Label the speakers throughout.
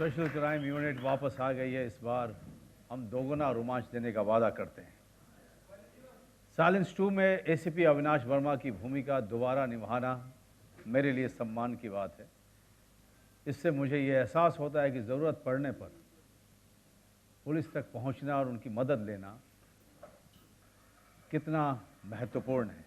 Speaker 1: Special crime unit वापस आ गई है। इस बार हम दोगुना रोमांच देने का वादा करते हैं। साइलेंस 2 में एसीपी अविनाश वर्मा की भूमिका दोबारा निभाना मेरे लिए सम्मान की बात है। इससे मुझे ये एहसास होता है कि ज़रूरत पड़ने पर पुलिस तक पहुंचना और उनकी मदद लेना कितना महत्वपूर्ण है।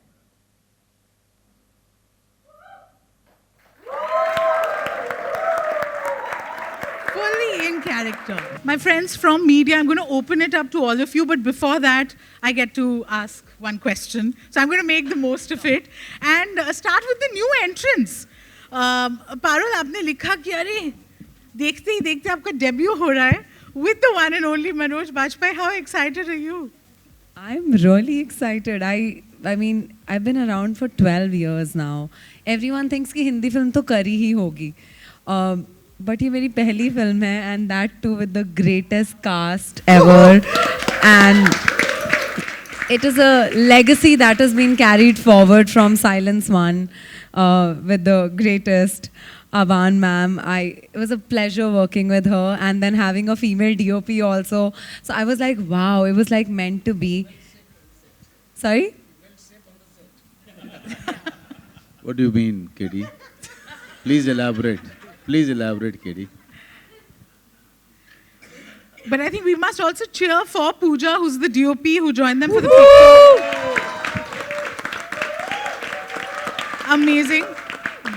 Speaker 2: Fully in character. My friends from media, I'm going to open it up to all of you, but before that, I get to ask one question. So I'm going to make the most of it and start with the new entrants. Parul, आपने लिखा कि अरे देखते ही देखते आपका debut हो रहा है with the one and only Manoj Bajpayee. How excited are you?
Speaker 3: I'm really excited. I mean, I've been around for 12 years now. Everyone thinks कि हिंदी फिल्म तो करी ही होगी. But ये मेरी पहली फिल्म है, and that too with the greatest cast ever. And it is a legacy that has been carried forward from Silence 1 with the greatest Avan ma'am. It was a pleasure working with her, and then having a female DOP also. So I was like, wow, it was like meant to be. Sorry?
Speaker 4: What do you mean, Katie? Please elaborate. Please elaborate, Katie.
Speaker 2: But I think we must also cheer for Pooja, who's the DOP, who joined them for the picture. Amazing.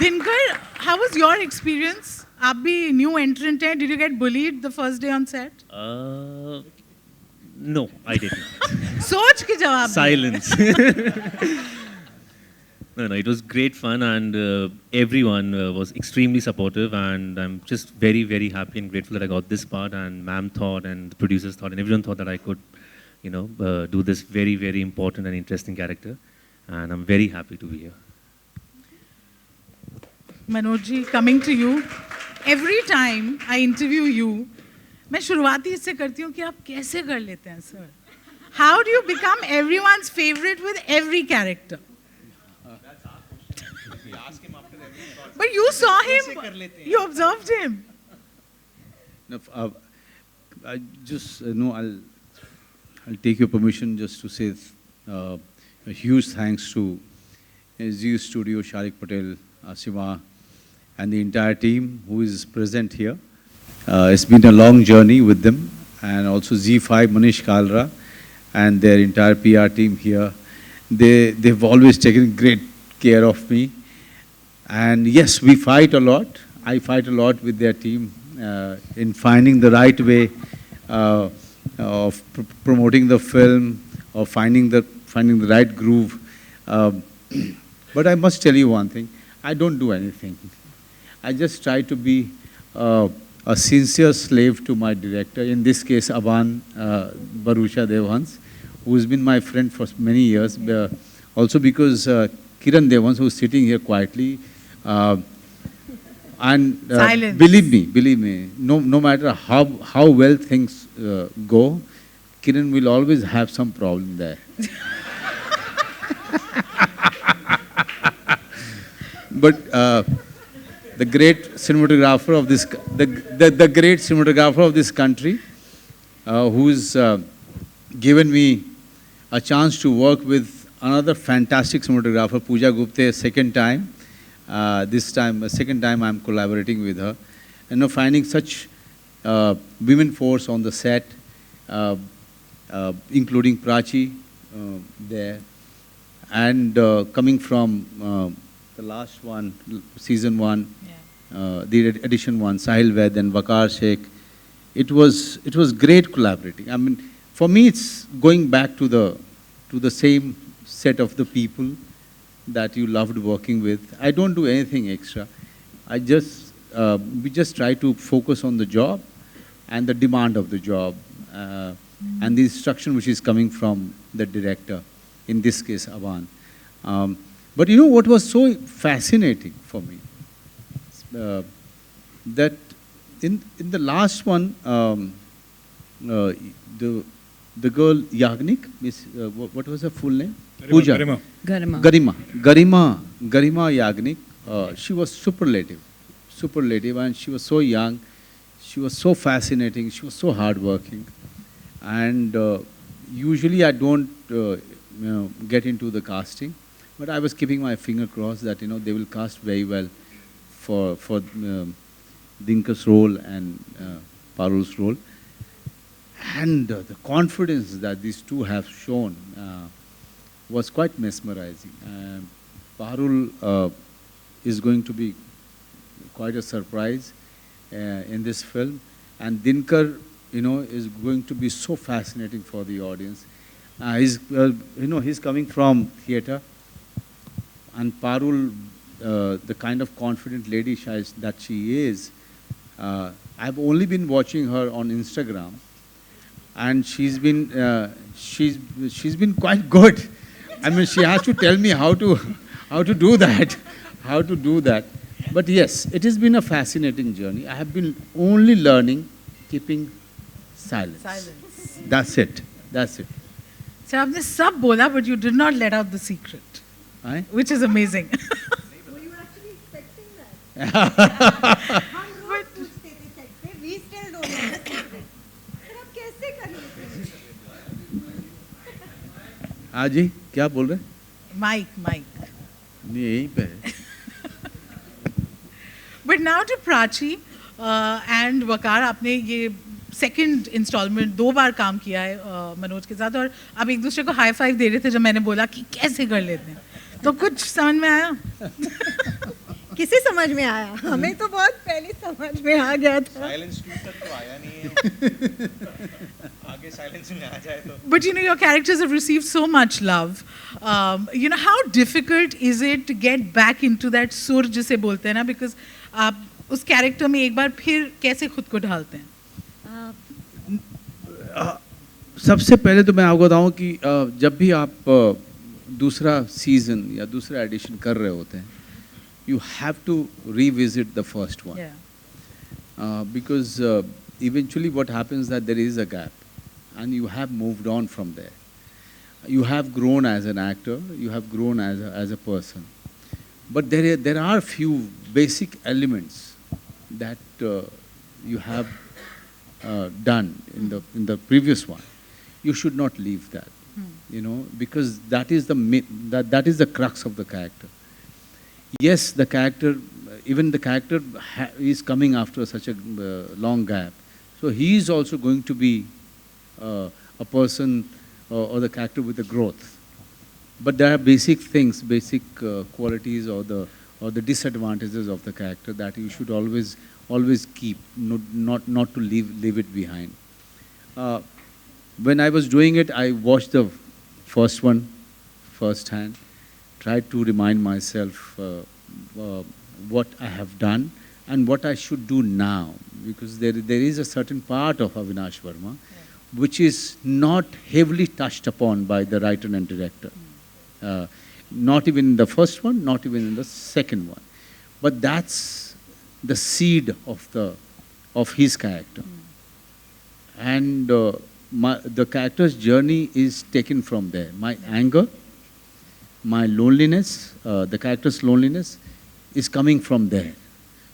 Speaker 2: Dinkar, how was your experience? आप भी new entrant हैं. Did you get bullied the first day on set?
Speaker 5: No, I didn't.
Speaker 2: सोच के जवाब.
Speaker 5: Silence. No, it was great fun, and everyone was extremely supportive, and I'm just very, very happy and grateful that I got this part, and ma'am thought, and the producers thought, and everyone thought that I could, do this very, very important and interesting character, and I'm very happy to be here.
Speaker 2: Manoj ji, coming to you. Every time I interview you, मैं शुरुआती इससे करती हूँ कि आप कैसे कर लेते हैं, sir? How do you become everyone's favorite with every character? But you saw him, you observed him.
Speaker 4: No, I just I'll take your permission just to say a huge thanks to Zee Studio, Sharik Patel, Siva, and the entire team who is present here. It's been a long journey with them, and also Z5, Manish Kalra, and their entire PR team here. They've always taken great care of me. And yes, we fight a lot. I fight a lot with their team in finding the right way of promoting the film, or finding the right groove. But I must tell you one thing: I don't do anything. I just try to be a sincere slave to my director. In this case, Aban Barusha Devhans, who has been my friend for many years. Also because Kiran Devhans, who is sitting here quietly. And believe me, no matter how well things go, Kiran will always have some problem there. But the great cinematographer of this, the great cinematographer of this country, who's given me a chance to work with another fantastic cinematographer, Pooja Gupte, second time. This time, second time I'm collaborating with her. Finding such women force on the set, including Prachi there, and coming from the last one, season 1, the edition 1, Sahil Ved and Vakar Sheikh. It was great collaborating. I mean, for me, it's going back to the same set of the people that you loved working with. I don't do anything extra. We just try to focus on the job and the demand of the job and the instruction which is coming from the director, in this case, Avan. But you know what was so fascinating for me? That in the last one, the girl Yagnik, what was her full name? Pooja. Garima Yagnik. She was superlative, and she was so young. She was so fascinating. She was so hardworking. And usually I don't get into the casting, but I was keeping my finger crossed that they will cast very well for Dinkar's role and Parul's role. And the confidence that these two have shown was quite mesmerizing. Parul is going to be quite a surprise in this film, and Dinkar, is going to be so fascinating for the audience. He's coming from theatre, and Parul, the kind of confident lady that she is, I've only been watching her on Instagram, and she's been quite good. I mean, she has to tell me how to do that, But yes, it has been a fascinating journey. I have been only learning, keeping silence. That's it.
Speaker 2: So आपने सब बोला, but you did not let out the secret, which is amazing.
Speaker 6: Were you actually expecting that? हम रोज पूछते थे set पे, we still don't know the secret. फिर आप कैसे कर लेते हैं?
Speaker 4: हाँ जी, क्या बोल रहे?
Speaker 2: Mike.
Speaker 4: नहीं, यहीं पे है.
Speaker 2: But now to Prachi and Waqar, आपने ये सेकंड इंस्टॉलमेंट 2 बार काम किया है मनोज के साथ, और आप एक दूसरे को हाई फाइव दे रहे थे जब मैंने बोला कि कैसे कर लेते हैं, तो कुछ समझ में आया?
Speaker 6: किसे समझ में आया? हमें तो बहुत पहले समझ में आ गया था.
Speaker 7: साइलेंस 2 तक तो आया नहीं है. आगे साइलेंस में आ जाए तो.
Speaker 2: But your characters have received so much love. How difficult is it to get back into that सुर जिसे बोलते हैं ना, because आप उस कैरेक्टर में एक बार फिर कैसे खुद को ढालते हैं?
Speaker 4: सबसे पहले तो मैं आपको बताऊं कि जब भी आप दूसरा सीजन या दूसरा एडिशन कर रहे होते हैं, you have to revisit the first one. Because eventually what happens that there is a gap and you have moved on from there. You have grown as an actor, you have grown as a person. But there are few basic elements that you have done in the previous one. You should not leave that, because that is the crux of the character. Yes, the character, even the character is coming after such a long gap. So he is also going to be a person or the character with a growth. But there are basic things, basic qualities or the disadvantages of the character that you should always keep, not to leave it behind. When I was doing it, I watched the first one firsthand, tried to remind myself what I have done and what I should do now, because there is a certain part of Avinash Verma which is not heavily touched upon by the writer and director. Not even in the first one, not even in the second one. But that's the seed of his character. And the character's journey is taken from there. My anger, my loneliness, the character's loneliness is coming from there.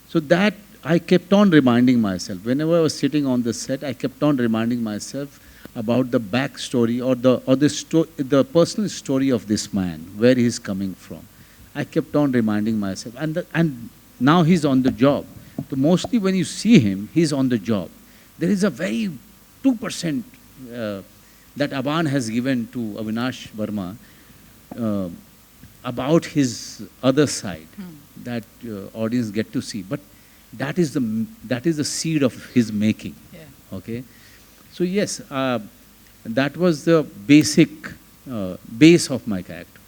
Speaker 4: So that I kept on reminding myself. Whenever I was sitting on the set, I kept on reminding myself about the backstory or the personal story of this man, where he's coming from. I kept on reminding myself. And now he's on the job. So mostly when you see him, he's on the job. There is a very 2% that Aban has given to Avinash Verma about his other side that audience get to see. But that is the seed of his making. Okay, so yes, that was the basic base of my character.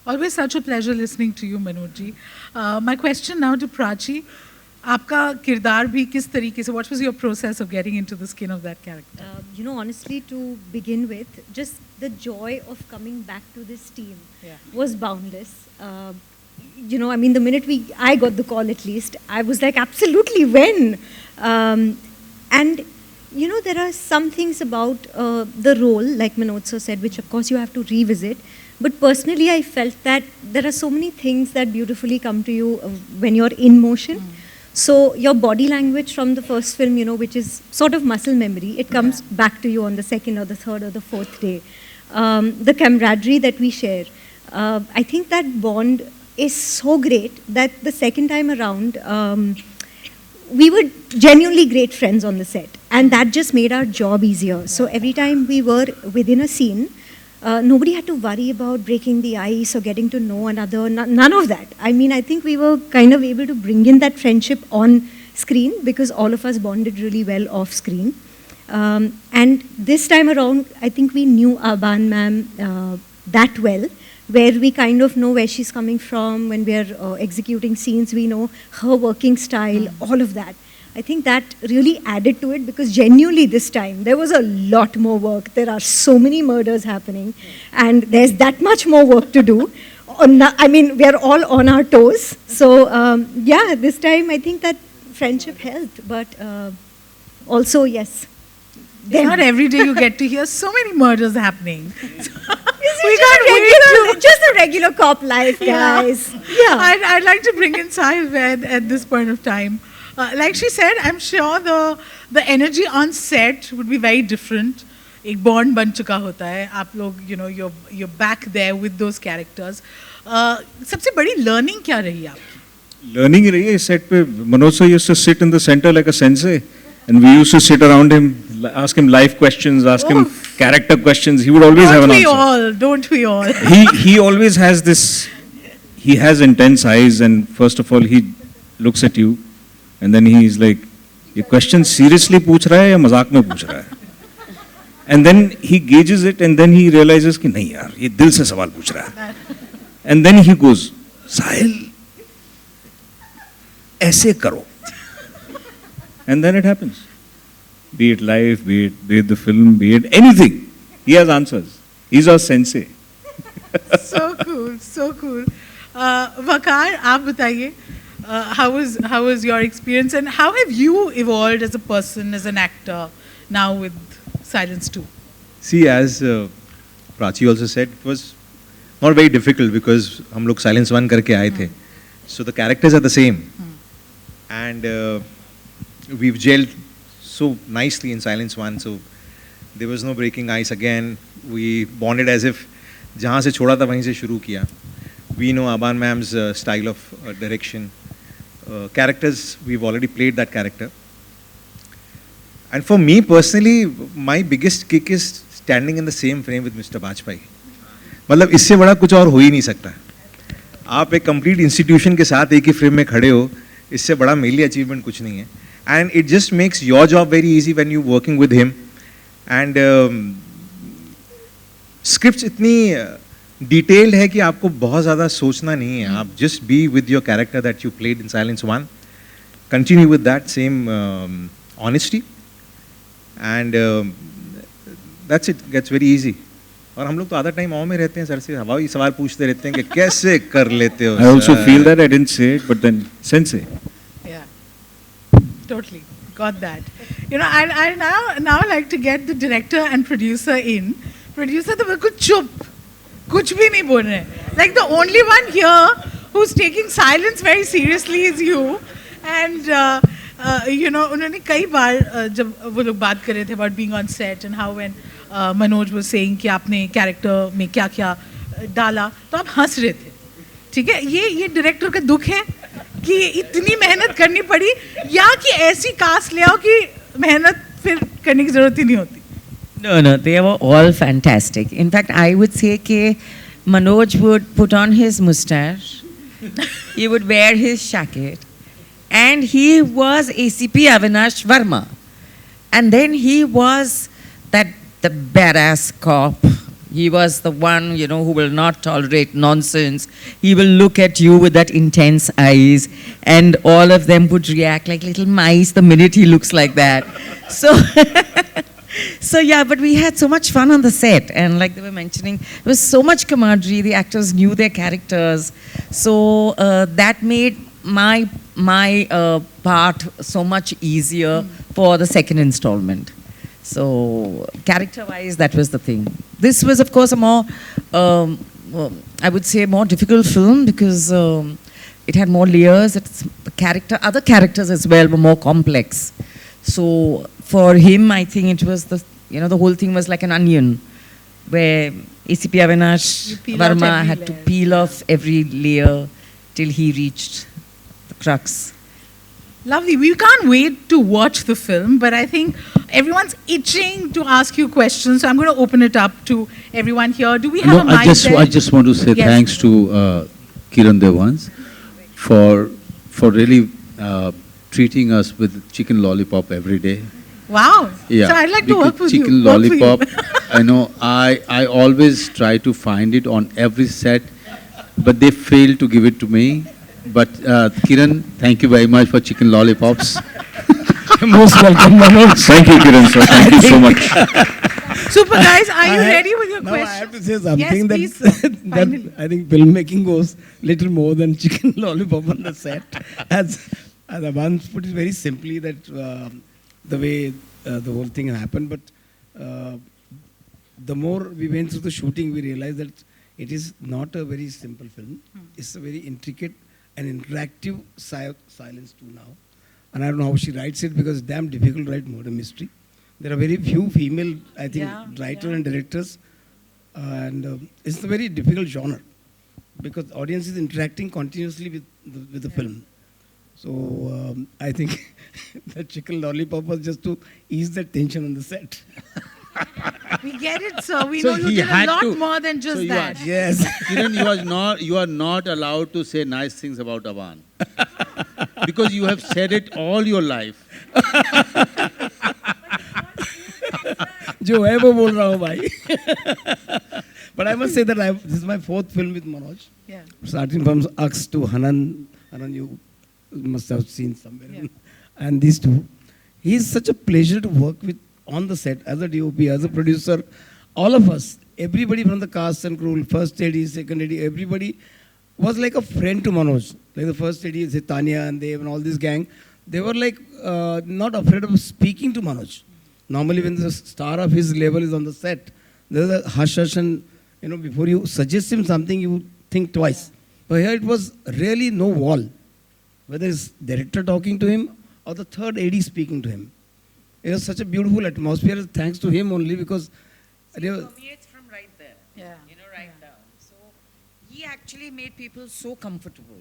Speaker 2: Always such a pleasure listening to you, Manoj ji. My question now to Prachi. आपका किरदार भी किस तरीके से, what was your process of getting into the skin of that character?
Speaker 6: Honestly, to begin with, just the joy of coming back to this team was boundless. The minute I got the call, at least, I was like, absolutely, when? And there are some things about the role, like Manoj sir said, which of course you have to revisit. But personally, I felt that there are so many things that beautifully come to you when you're in motion. So your body language from the first film, you know, which is sort of muscle memory, it comes back to you on the second or the third or the fourth day. The camaraderie that we share, I think that bond is so great that the second time around, we were genuinely great friends on the set, and that just made our job easier. So every time we were within a scene, nobody had to worry about breaking the ice or getting to know another, none of that. I mean, I think we were kind of able to bring in that friendship on screen because all of us bonded really well off screen. And this time around, I think we knew Aban ma'am that well, where we kind of know where she's coming from. When we are executing scenes, we know her working style, all of that. I think that really added to it because genuinely this time, there was a lot more work. There are so many murders happening and there's that much more work to do. I mean, we are all on our toes. So yeah, this time I think that friendship helped, but also, yes.
Speaker 2: It's not every day you get to hear so many murders happening.
Speaker 6: Just a regular cop life, guys. Yeah.
Speaker 2: I'd like to bring in Sahil at this point of time. Like she said, I'm sure the energy on set would be very different. एक bond बन चुका होता है. आप लोग, you know, you're back there with those characters. सबसे बड़ी learning क्या रही आपकी?
Speaker 8: Learning रही है set पे. Manoj sir used to sit in the center like a sensei, and we used to sit around him, ask him life questions, ask him character questions. He would always have an answer.
Speaker 2: Don't we all?
Speaker 8: He always has this. He has intense eyes, and first of all, he looks at you, and then he's like, "ये question seriously पूछ रहा है या मजाक में पूछ रहा है?" And then he gauges it, and then he realizes कि नहीं यार, ये दिल से सवाल पूछ रहा है. And then he goes, "साहिल, ऐसे करो." And then it happens. Be it life, be it the film, be it anything. He has answers. He's our sensei.
Speaker 2: So cool, so cool. Vakar, आप बताइए, how was your experience and how have you evolved as a person, as an actor, now with Silence 2?
Speaker 7: See, as Prachi also said, it was not very difficult because हम लोग Silence 1 करके आए थे. So the characters are the same. And we've gelled so nicely in Silence 1, so there was no breaking ice again. We bonded as if जहाँ से छोड़ा था वहीं से शुरू किया. We know Aban ma'am's style of direction. Characters, we've already played that character. And for me personally, my biggest kick is standing in the same frame with Mr. Bajpayee. मतलब इससे बड़ा कुछ और हो ही नहीं सकता. आप एक complete institution के साथ एक ही frame में खड़े हो, इससे बड़ा मेरे लिए achievement कुछ नहीं है. And it just makes your job very easy when you're working with him. And scripts इतनी detailed है कि आपको बहुत ज़्यादा सोचना नहीं है. आप just be with your character that you played in Silence 1. Continue with that same honesty. And that's it. Gets very easy. और हम लोग तो आधा टाइम में रहते हैं सर से हवाई सवाल पूछते रहते हैं कि कैसे कर लेते हो.
Speaker 8: I also feel that. I didn't say it, but then sensei.
Speaker 2: Yeah, totally got that. You know, I now like to get the director and producer in. Producer तो बिल्कुल चुप, कुछ भी नहीं बोल रहे. Like the only one here who's taking silence very seriously is you. And you know, उन्होंने कई बार जब वो लोग बात कर रहे थे about being on set and how when Manoj was saying कि आपने character में क्या क्या डाला, तो आप हंस रहे थे. ठीक है, ये director का दुख है कि इतनी मेहनत करनी पड़ी या कि ऐसी कास्ट ले आओ कि मेहनत फिर करने की जरूरत ही नहीं होती.
Speaker 9: No, they were all fantastic. In fact, I would say that Manoj would put on his mustache, he would wear his jacket, and he was ACP Avinash Verma. And then he was the badass cop. He was the one, you know, who will not tolerate nonsense. He will look at you with that intense eyes, and all of them would react like little mice the minute he looks like that. So yeah, but we had so much fun on the set, and like they were mentioning, there was so much camaraderie. The actors knew their characters, so that made my part so much easier for the second installment. So character-wise, that was the thing. This was, of course, a more, I would say, a more difficult film because it had more layers. Other characters as well were more complex. So for him, I think it was the whole thing was like an onion, where ACP Avinash Verma had to peel off every layer till he reached the crux.
Speaker 2: Lovely. We can't wait to watch the film, but I think everyone's itching to ask you questions, so I'm going to open it up to everyone here. Do we have a mic there?
Speaker 4: I just want to say thanks to Kiran Devans for really treating us with chicken lollipop every day.
Speaker 2: Wow.
Speaker 4: Yeah.
Speaker 2: So I'd like to work with you.
Speaker 4: Chicken lollipop. I know. I always try to find it on every set, but they fail to give it to me. But Kiran, thank you very much for chicken lollipops.
Speaker 10: Most welcome, Manoj.
Speaker 8: Thank you, Kiran sir. Thank you so much.
Speaker 2: Super guys, are you ready with your questions?
Speaker 10: I have to say something
Speaker 2: yes,
Speaker 10: that I think filmmaking goes little more than chicken lollipop on the set. As Aban put it very simply, that the way the whole thing happened, but the more we went through the shooting, we realized that it is not a very simple film. It's a very intricate and interactive silence too now. And I don't know how she writes it, because it's damn difficult to write murder mystery. There are very few female, I think, writers and directors. And it's a very difficult genre, because the audience is interacting continuously with the film. So I think the chicken lollipop was just to ease the tension on the set.
Speaker 2: We get it, sir. We know you did a lot more than just that.
Speaker 10: Yes.
Speaker 4: Kiran, you are not allowed to say nice things about Aban. Because you have said it all your life.
Speaker 10: जो है वो बोल रहा हूँ भाई. But I must say that this is my fourth film with Manoj.
Speaker 2: Yeah.
Speaker 10: Starting from Ux to Hanan. Hanan you must have seen somewhere. Yeah. And these two. He is such a pleasure to work with on the set, as a DOP, as a producer. All of us, everybody from the cast and crew, first AD, second AD, everybody was like a friend to Manoj. Like the first AD, Tanya and Dev and all this gang. They were like not afraid of speaking to Manoj. Normally when the star of his level is on the set, there's a hush and, before you suggest him something, you think twice. But here it was really no wall. Whether it's director talking to him or the third AD speaking to him. It was such a beautiful atmosphere, thanks to him only, because
Speaker 9: it permeates from right there.
Speaker 2: Yeah.
Speaker 9: Right down. So he actually made people so comfortable.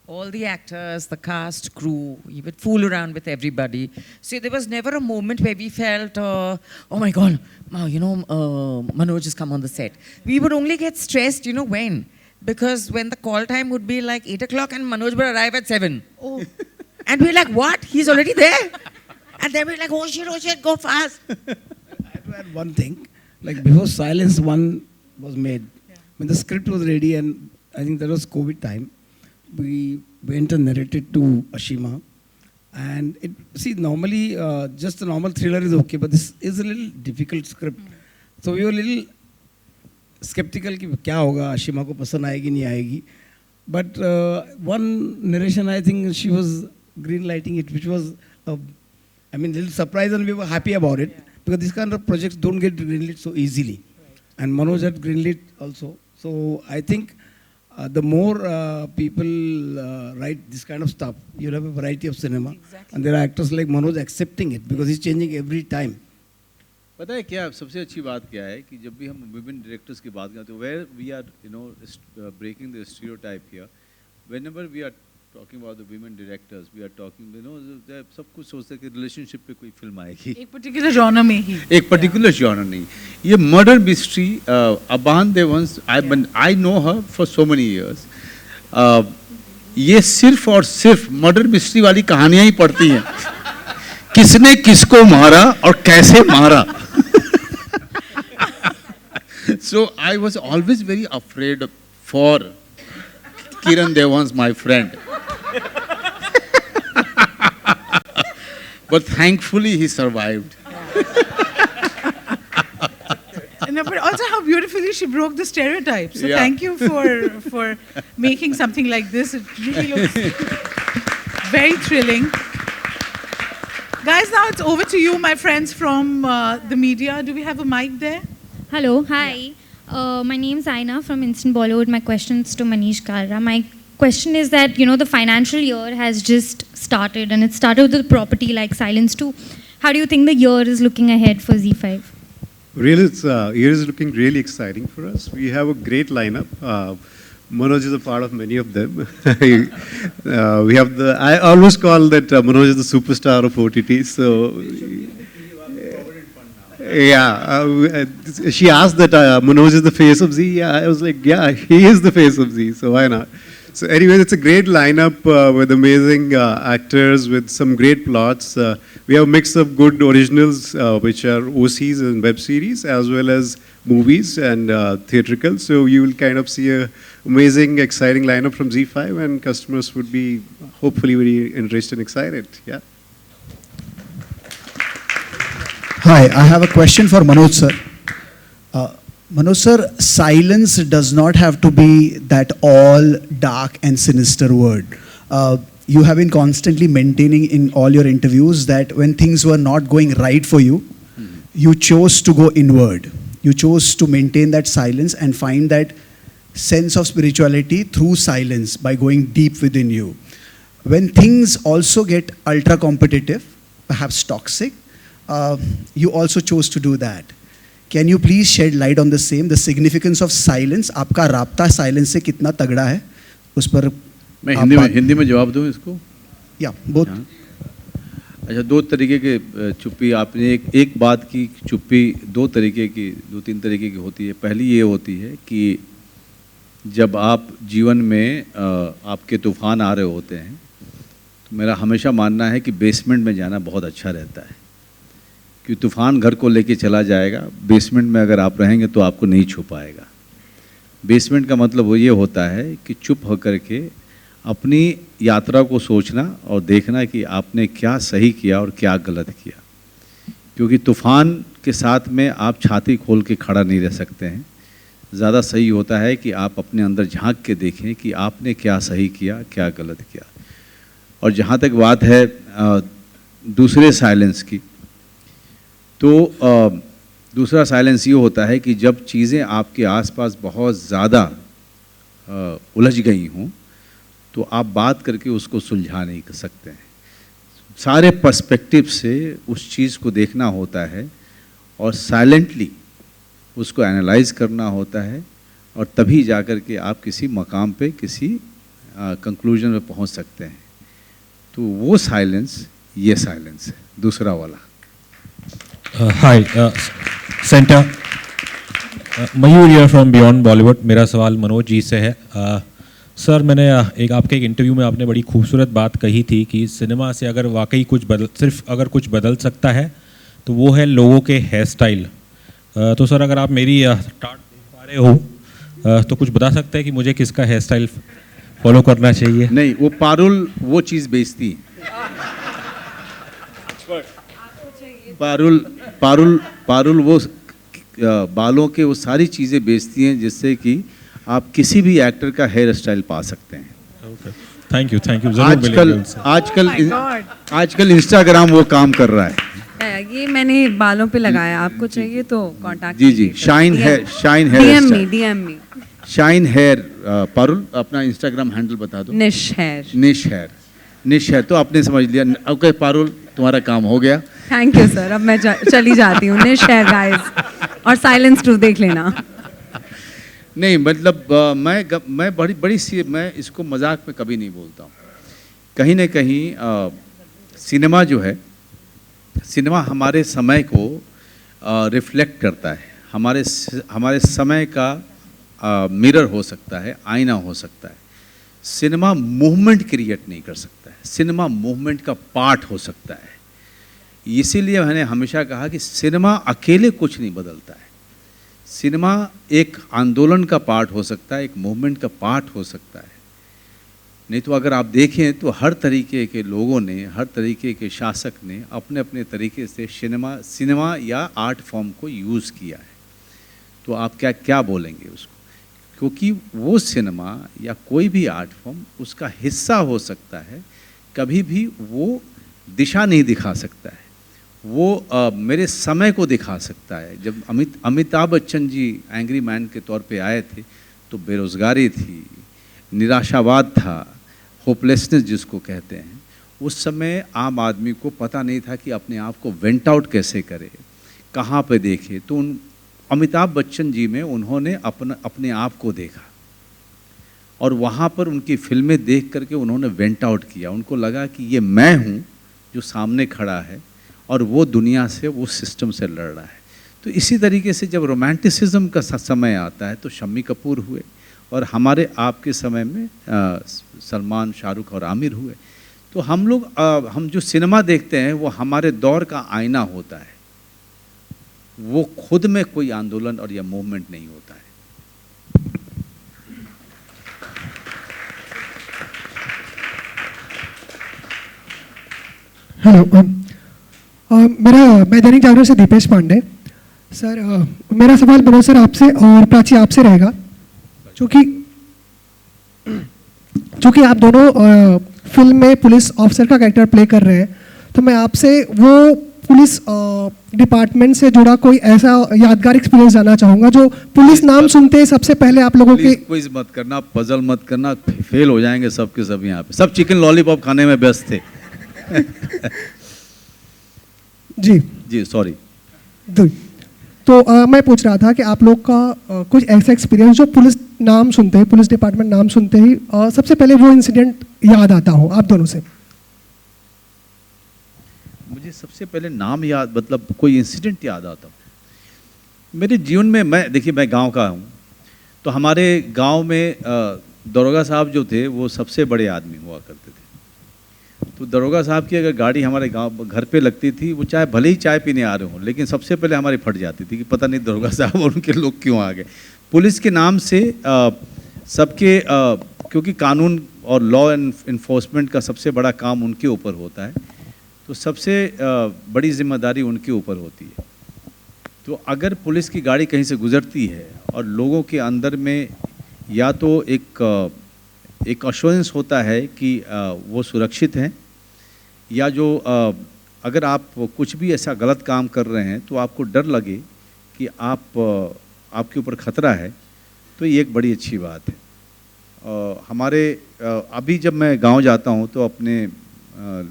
Speaker 9: All the actors, the cast, crew, he would fool around with everybody. So there was never a moment where we felt, oh my God, Manoj has come on the set. We would only get stressed, when? Because when the call time would be like 8 o'clock and Manoj would arrive at 7.
Speaker 2: Oh.
Speaker 9: And we're like, what? He's already there? And then we're like, oh shit, go fast.
Speaker 10: I have to add one thing. Like before Silence 1 was made, when the script was ready, and I think that was COVID time, we went and narrated to Ashima. And normally just a normal thriller is okay, but this is a little difficult script. So we were a little skeptical कि क्या होगा, Ashima को पसंद आएगी नहीं आएगी. But one narration, I think she was green lighting it, which was a little surprise, and we were happy about it, because these kind of projects don't get greenlit so easily. And Manoj had greenlit also. So I think the more people write this kind of stuff, you'll have a variety of cinema. Exactly. And there are actors like Manoj accepting it, because he's changing every time.
Speaker 4: पता है क्या सबसे अच्छी बात क्या है कि जब भी हम women directors की बात करते हैं, where we are breaking the stereotype here, whenever we are talking about the women directors, we are talking, सब कुछ सोचते हैं कि relationship पे कोई फिल्म आएगी,
Speaker 2: एक particular genre में ही,
Speaker 4: एक particular genre नहीं. ये murder mystery, Aban Devans, I know her for so many years. ये सिर्फ और सिर्फ murder mystery वाली कहानियां ही पढ़ती हैं. किसने किसको मारा और कैसे मारा. So I was always very afraid for Kiran Devans, my friend. But thankfully he survived.
Speaker 2: No, but also how beautifully she broke the stereotypes. So thank you for making something like this. It really looks very thrilling. Guys, now it's over to you, my friends from the media. Do we have a mic there?
Speaker 11: Hello, hi. My name is Aina from Instant Bollywood. My question's to Manish Kalra. My question is that, you know, the financial year has just started, and it started with a property like Silence 2. How do you think the year is looking ahead for Z5?
Speaker 12: Really, year is looking really exciting for us. We have a great lineup. Manoj is a part of many of them. We have I always call that Manoj is the superstar of OTT. So, yeah, she asked that Manoj is the face of Z. Yeah, I was like, yeah, he is the face of Z. So why not? So anyway, it's a great lineup with amazing actors, with some great plots. We have a mix of good originals, which are OCs and web series, as well as movies and theatrical. So you will kind of see a amazing, exciting lineup from Z5, and customers would be hopefully very interested and excited. Yeah.
Speaker 13: Hi, I have a question for Manoj sir. Manoj sir, silence does not have to be that all dark and sinister word. You have been constantly maintaining in all your interviews that when things were not going right for you, you chose to go inward. You chose to maintain that silence and find that sense of spirituality through silence by going deep within you. When things also get ultra competitive, perhaps toxic, you also chose to do that. Can you please shed light on the same, the significance of silence? आपका राब्ता silence से कितना तगड़ा है? उस पर
Speaker 1: मैं हिंदी में जवाब दूं इसको?
Speaker 13: या बहुत
Speaker 1: अच्छा, दो तरीके के चुप्पी आपने एक बात की चुप्पी दो तीन तरीके की होती है। पहली ये होती है कि जब आप जीवन में आपके तूफान आ रहे होते हैं, तो मेरा हमेशा मानना है कि बेसमेंट में जाना बहुत अच्छा रहता है, कि तूफान घर को लेके चला जाएगा, बेसमेंट में अगर आप रहेंगे तो आपको नहीं छू पाएगा। बेसमेंट का मतलब वो ये होता है कि चुप होकर के अपनी यात्रा को सोचना और देखना कि आपने क्या सही किया और क्या गलत किया, क्योंकि तूफान के साथ में आप छाती खोल के खड़ा नहीं रह सकते हैं। ज़्यादा सही होता है कि आप अपने अंदर झांक के देखें कि आपने क्या सही किया, क्या गलत किया। और जहाँ तक बात है दूसरे साइलेंस की, तो दूसरा साइलेंस ये होता है कि जब चीज़ें आपके आसपास बहुत ज़्यादा उलझ गई हों, तो आप बात करके उसको सुलझा नहीं कर सकते हैं। सारे पर्सपेक्टिव से उस चीज़ को देखना होता है और साइलेंटली उसको एनालाइज करना होता है, और तभी जाकर के आप किसी मकाम पे किसी कंक्लूजन में पहुंच सकते हैं। तो वो साइलेंस ये साइलेंस है, दूसरा वाला।
Speaker 14: Hi centre, Mayur here from Beyond Bollywood. मेरा सवाल मनोज जी से है। सर, मैंने आपके एक इंटरव्यू में आपने बड़ी खूबसूरत बात कही थी कि सिनेमा से अगर वाकई अगर कुछ बदल सकता है तो वो है लोगों के हेयर स्टाइल। तो सर, अगर आप मेरी टाट देख पा रहे हो तो कुछ बता सकते हैं कि मुझे किसका हेयर स्टाइल फॉलो करना चाहिए?
Speaker 1: नहीं, वो पारुल वो चीज़ बेचती है। पारुल वो बालों के वो सारी चीज़ें बेचती हैं जिससे कि आप किसी भी एक्टर का हेयर स्टाइल पा सकते हैं।
Speaker 14: Thank you.
Speaker 1: आजकल इंस्टाग्राम वो काम कर रहा है।
Speaker 3: ये मैंने बालों पे लगाया, आपको चाहिए तो contact
Speaker 1: G Shine Hair
Speaker 3: DM me
Speaker 1: Shine Hair. Parul, अपना इंस्टाग्राम हैंडल बता दो। निश हेयर तो आपने समझ लिया। ओके पारुल, तुम्हारा काम हो गया।
Speaker 3: Thank you sir. अब मैं चली जाती हूँ। निश हेयर गाइस, और साइलेंस 2 देख लेना।
Speaker 1: नहीं, मतलब मैं बड़ी सी, मैं इसको मजाक में कभी नहीं बोलता हूँ। कहीं ना कहीं सिनेमा जो है, सिनेमा हमारे समय को रिफ्लेक्ट करता है। हमारे समय का मिरर हो सकता है, आईना हो सकता है। सिनेमा मूवमेंट क्रिएट नहीं कर सकता है, सिनेमा मूवमेंट का पार्ट हो सकता है। इसीलिए मैंने हमेशा कहा कि सिनेमा अकेले कुछ नहीं बदलता है। सिनेमा एक आंदोलन का पार्ट हो सकता है, एक मूवमेंट का पार्ट हो सकता है। नहीं तो अगर आप देखें तो हर तरीके के लोगों ने, हर तरीके के शासक ने अपने अपने तरीके से सिनेमा या आर्ट फॉर्म को यूज़ किया है। तो आप क्या बोलेंगे उसको, क्योंकि वो सिनेमा या कोई भी आर्ट फॉर्म उसका हिस्सा हो सकता है, कभी भी वो दिशा नहीं दिखा सकता है। वो मेरे समय को दिखा सकता है। जब अमिताभ बच्चन जी एंग्री मैन के तौर पे आए थे तो बेरोज़गारी थी, निराशावाद था, होपलेसनेस जिसको कहते हैं, उस समय आम आदमी को पता नहीं था कि अपने आप को वेंट आउट कैसे करे, कहाँ पे देखे। तो उन अमिताभ बच्चन जी में उन्होंने अपने आप को देखा और वहाँ पर उनकी फिल्में देख करके उन्होंने वेंट आउट किया। उनको लगा कि ये मैं हूँ जो सामने खड़ा है और वो दुनिया से, वो सिस्टम से लड़ रहा है। तो इसी तरीके से जब रोमांटिसिज्म का समय आता है तो शम्मी कपूर हुए और हमारे आपके समय में सलमान, शाहरुख और आमिर हुए। तो हम लोग हम जो सिनेमा देखते हैं वो हमारे दौर का आईना होता है, वो खुद में कोई आंदोलन और या मूवमेंट नहीं होता है।
Speaker 15: हेलो, मैं दैनिक जागरण से दीपेश पांडे। सर, मेरा सवाल मनोज सर आपसे और प्राची आपसे रहेगा। चूँकि आप दोनों फिल्म में पुलिस ऑफिसर का कैरेक्टर प्ले कर रहे हैं, तो मैं आपसे वो पुलिस डिपार्टमेंट से जुड़ा कोई ऐसा यादगार एक्सपीरियंस जानना चाहूँगा जो पुलिस नाम सुनते ही सबसे पहले आप लोगों के।
Speaker 1: क्विज मत करना, पजल मत करना, फेल हो जाएंगे सब के सब। यहाँ पे सब चिकन लॉलीपॉप खाने में व्यस्त थे। जी सॉरी।
Speaker 15: तो मैं पूछ रहा था कि आप लोग का कुछ ऐसा एक्सपीरियंस जो पुलिस नाम सुनते ही, पुलिस डिपार्टमेंट नाम सुनते ही सबसे पहले वो इंसिडेंट याद आता हो आप दोनों से।
Speaker 1: मुझे सबसे पहले नाम याद, मतलब कोई इंसिडेंट याद आता हो मेरे जीवन में। मैं गांव का हूँ, तो हमारे गांव में दरोगा साहब जो थे वो सबसे बड़े आदमी हुआ करते थे। तो दरोगा साहब की अगर गाड़ी हमारे गांव घर पे लगती थी, वो चाहे भले ही चाय पीने आ रहे हों, लेकिन सबसे पहले हमारी फट जाती थी कि पता नहीं दरोगा साहब और उनके लोग क्यों आ गए। पुलिस के नाम से सबके, क्योंकि कानून और लॉ इन्फोर्समेंट का सबसे बड़ा काम उनके ऊपर होता है, तो सबसे बड़ी जिम्मेदारी उनके ऊपर होती है। तो अगर पुलिस की गाड़ी कहीं से गुजरती है और लोगों के अंदर में या तो एक अश्योरेंस होता है कि वो सुरक्षित हैं, या जो अगर आप कुछ भी ऐसा गलत काम कर रहे हैं तो आपको डर लगे कि आपके ऊपर खतरा है, तो ये एक बड़ी अच्छी बात है। हमारे अभी जब मैं गांव जाता हूं तो अपने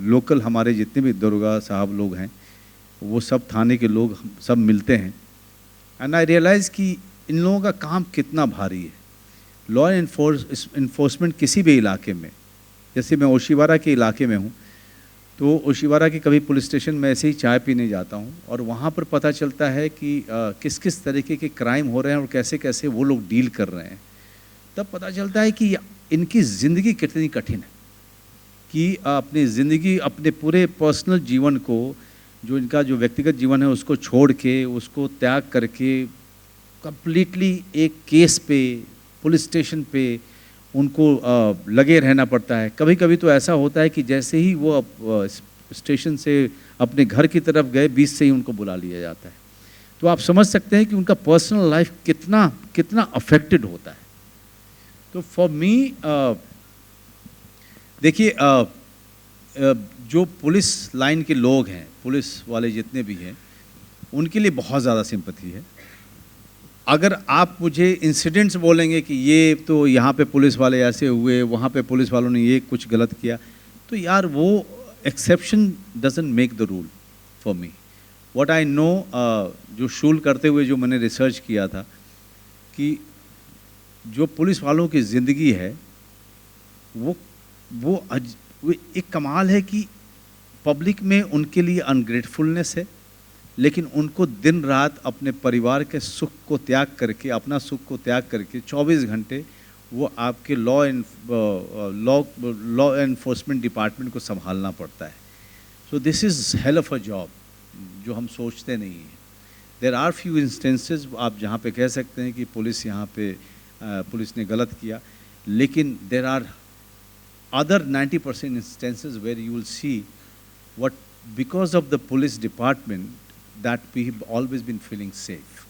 Speaker 1: लोकल हमारे जितने भी दरोगा साहब लोग हैं वो सब थाने के लोग सब मिलते हैं, एंड आई रियलाइज़ कि इन लोगों का काम कितना भारी है। लॉ इन्फोर्समेंट किसी भी इलाके में, जैसे मैं ओशिवारा के इलाके में हूँ, तो ओशिवारा के कभी पुलिस स्टेशन में ऐसे ही चाय पीने जाता हूँ और वहाँ पर पता चलता है कि किस किस तरीके के क्राइम हो रहे हैं और कैसे कैसे वो लोग डील कर रहे हैं। तब पता चलता है कि इनकी ज़िंदगी कितनी कठिन है कि अपनी ज़िंदगी, अपने पूरे पर्सनल जीवन को, जो इनका जो व्यक्तिगत जीवन है उसको छोड़ के, उसको त्याग करके कंप्लीटली एक केस पे, पुलिस स्टेशन पे उनको लगे रहना पड़ता है। कभी कभी तो ऐसा होता है कि जैसे ही वो स्टेशन से अपने घर की तरफ गए, बीच से ही उनको बुला लिया जाता है। तो आप समझ सकते हैं कि उनका पर्सनल लाइफ कितना कितना अफेक्टेड होता है। तो फॉर मी, देखिए, जो पुलिस लाइन के लोग हैं, पुलिस वाले जितने भी हैं, उनके लिए बहुत ज़्यादा सिंपैथी है। अगर आप मुझे इंसिडेंट्स बोलेंगे कि ये तो यहाँ पे पुलिस वाले ऐसे हुए, वहाँ पे पुलिस वालों ने ये कुछ गलत किया, तो यार वो exception doesn't make the rule for me. What I know, जो शूल करते हुए जो मैंने रिसर्च किया था कि जो पुलिस वालों की ज़िंदगी है वो एक कमाल है कि पब्लिक में उनके लिए अनग्रेटफुलनेस है, लेकिन उनको दिन रात अपने परिवार के सुख को त्याग करके, अपना सुख को त्याग करके 24 घंटे वो आपके लॉ एनफोर्समेंट डिपार्टमेंट को संभालना पड़ता है। So this is hell of a job जो हम सोचते नहीं हैं। देयर आर फ्यू इंस्टेंसेस आप जहाँ पे कह सकते हैं कि पुलिस यहाँ पे पुलिस ने गलत किया, लेकिन there are other 90% instances where you will see what, because of the police department, that we have always been feeling safe.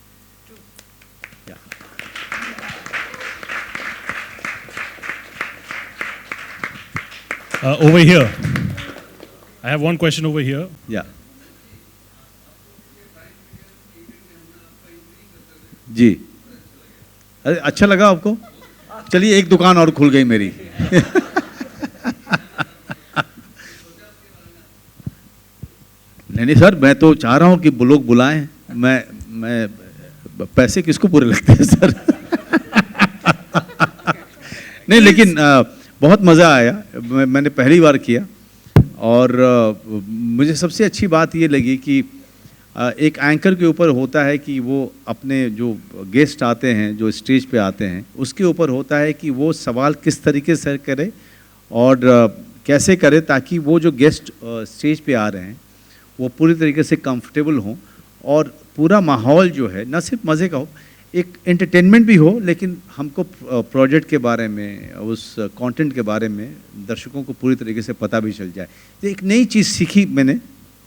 Speaker 1: Yeah.
Speaker 16: Over here. I have one question over here.
Speaker 1: Yeah. जी, अरे अच्छा लगा आपको? चलिए एक दुकान और खुल गई मेरी। नहीं सर, मैं तो चाह रहा हूँ कि लोग बुलाएं। मैं पैसे किसको बुरे लगते हैं सर? नहीं लेकिन बहुत मज़ा आया, मैंने पहली बार किया और मुझे सबसे अच्छी बात ये लगी कि एक एंकर के ऊपर होता है कि वो अपने जो गेस्ट आते हैं, जो स्टेज पे आते हैं, उसके ऊपर होता है कि वो सवाल किस तरीके से करे और कैसे करे ताकि वो जो गेस्ट स्टेज पे आ रहे हैं वो पूरी तरीके से कंफर्टेबल हों और पूरा माहौल जो है न सिर्फ मज़े का हो, एक एंटरटेनमेंट भी हो, लेकिन हमको प्रोजेक्ट के बारे में, उस कंटेंट के बारे में दर्शकों को पूरी तरीके से पता भी चल जाए। तो एक नई चीज़ सीखी मैंने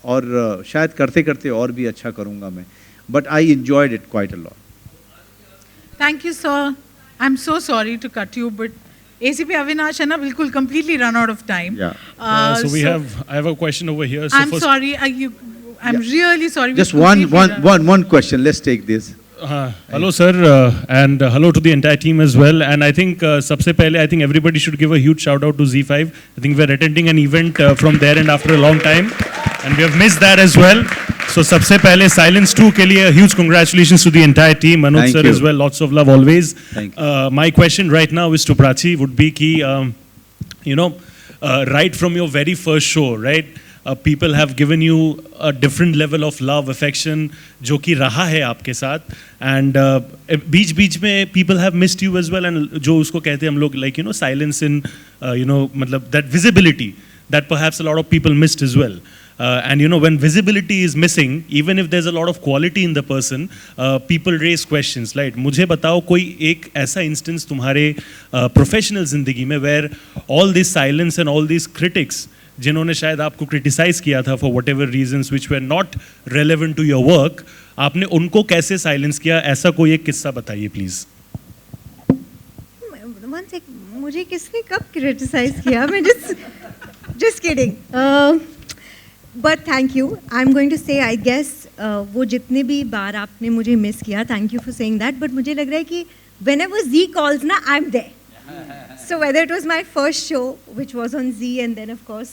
Speaker 1: और शायद करते करते और भी अच्छा करूँगा मैं, but I enjoyed it quite a lot.
Speaker 2: Thank you sir. I am so sorry to cut you, but ACP Avinash है ना, बिल्कुल completely run out of time.
Speaker 16: Yeah. I have a question over here. So
Speaker 2: I'm sorry. I'm really sorry.
Speaker 1: Just one question. Let's take this.
Speaker 16: Hello sir, and hello to the entire team as well. And I think सबसे पहले I think everybody should give a huge shout out to Z5. I think we're attending an event from there and after a long time, and we have missed that as well. So सबसे पहले Silence 2 के लिए a huge congratulations to the entire team. Manoj sir as well. Lots of love always. My question right now is to Prachi. Would be कि right from your very first show, right? People have given you a different level of love, affection, जो कि रहा है आपके साथ, and बीच में people have missed you as well, and जो उसको कहते हैं हम लोग like silence in मतलब that visibility that perhaps a lot of people missed as well. And when visibility is missing, even if there's a lot of quality in the person, people raise questions, right? मुझे बताओ कोई एक ऐसा instance तुम्हारे professional ज़िंदगी में where all this silence and all these critics जिन्होंने शायद आपको क्रिटिसाइज किया था for whatever reasons which were not relevant to your work, आपने उनको कैसे साइलेंस किया, ऐसा कोई एक किस्सा बताइए प्लीज।
Speaker 6: मुझे किसने कब क्रिटिसाइज किया? मैं just kidding. But thank you. I'm going to say, I guess वो जितने भी बार आपने मुझे मिस किया, thank you for saying that. But मुझे लग रहा है कि whenever Z calls ना, I'm there. So whether it was my first show, which was on Z, and then of course,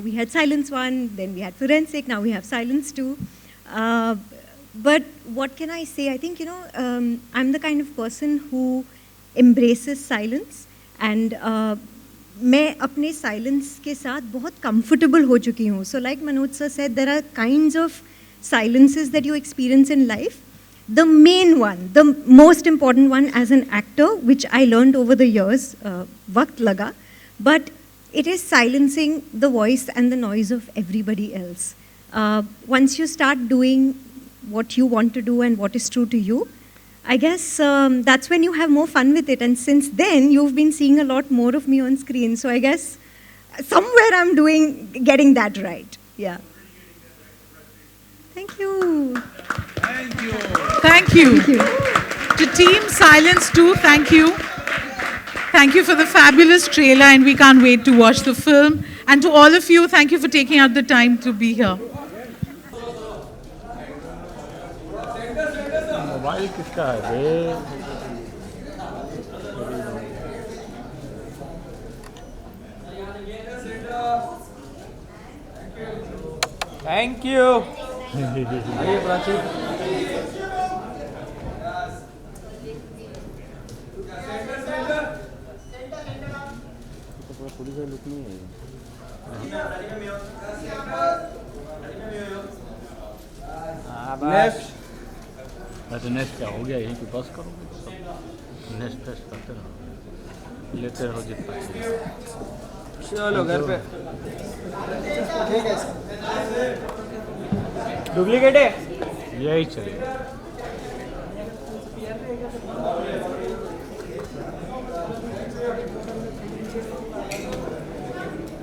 Speaker 6: we had Silence 1, then we had Forensic, now we have Silence 2. But what can I say? I think, I'm the kind of person who embraces silence, and मैं अपने silence के साथ बहुत comfortable हो चुकी हूँ. So like Manoj sir said, there are kinds of silences that you experience in life. The main one, the most important one as an actor, which I learned over the years, वक्त लगा, but it is silencing the voice and the noise of everybody else. Once you start doing what you want to do and what is true to you, I guess that's when you have more fun with it. And since then, you've been seeing a lot more of me on screen. So I guess somewhere I'm getting that right. Yeah. Thank you.
Speaker 2: Thank you. Thank you. Thank you. To Team Silence 2, thank you. Thank you for the fabulous trailer, and we can't wait to watch the film. And to all of you, thank you for taking out the time to be here.
Speaker 1: Mobile किसका है?
Speaker 17: Thank you. आइए Prachi.
Speaker 1: Next क्या हो गया? यहीं पे बस करोगे तो सब नेक्स्ट फेस्ट करते रहो, लेते रहो जितना।
Speaker 17: चलो घर पे। ठीक है। डुप्लीकेट है?
Speaker 1: यही चलेगा।